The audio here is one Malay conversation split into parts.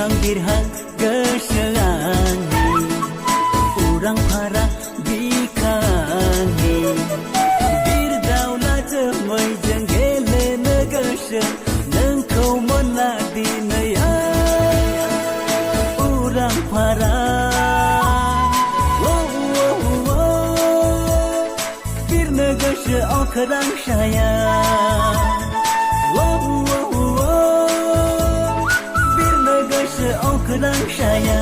Birhang-birhang keselani Urang para bikani Birdaulah cemai jenggele negese Nengkau menadi naya Urang para Bir negese okerang saya Okerang saya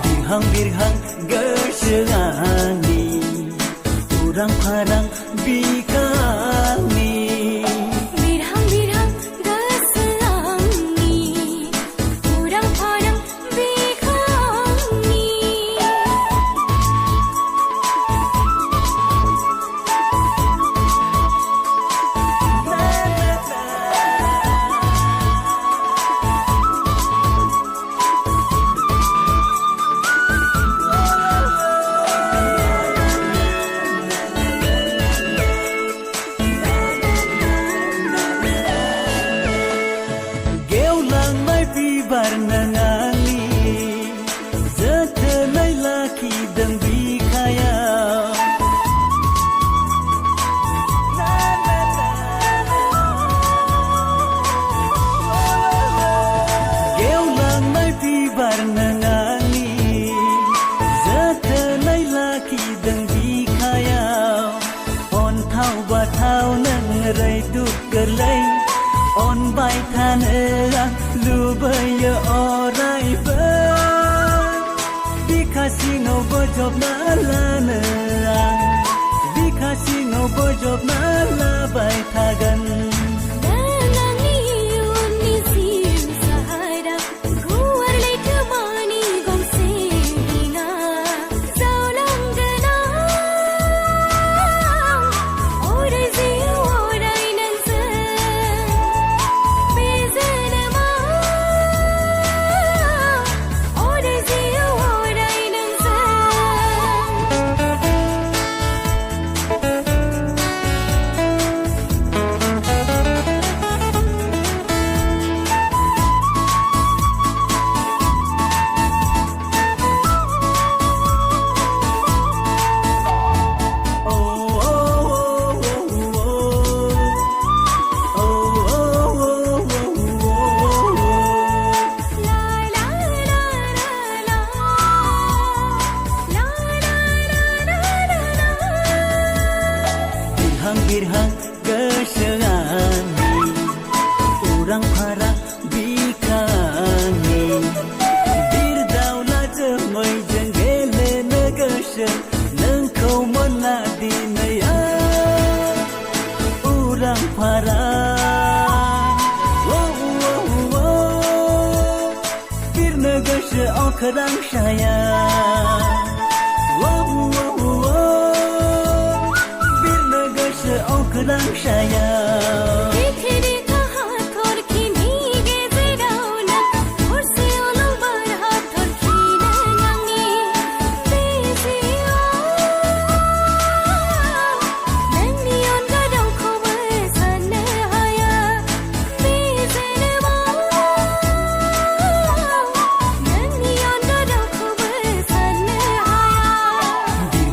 Birhang-birhang geselani Urang parang bikani Birhang-birhang geselani Urang parang bikani Barnangali Zetenai laki dan bikaya Geulang mai pi barnangali Zetenai laki dan bikaya On thau ba thau nang rai duk gerlai On bai than lubaya orai ber Bikasino bojob na lana Bikasino bojob na la bai thagan Nanani uni sim sahara Guar lai temani gom sehina Saulang gana Orai ziu orai nansa Birhang keselani Urang para bikani Birdaulah cemai jenggele negese Nengkau menadi naya Urang para Bir negese okerang saya Okerang saya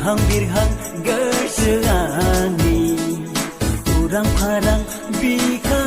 Birhang-birhang geselani Urang parang bikani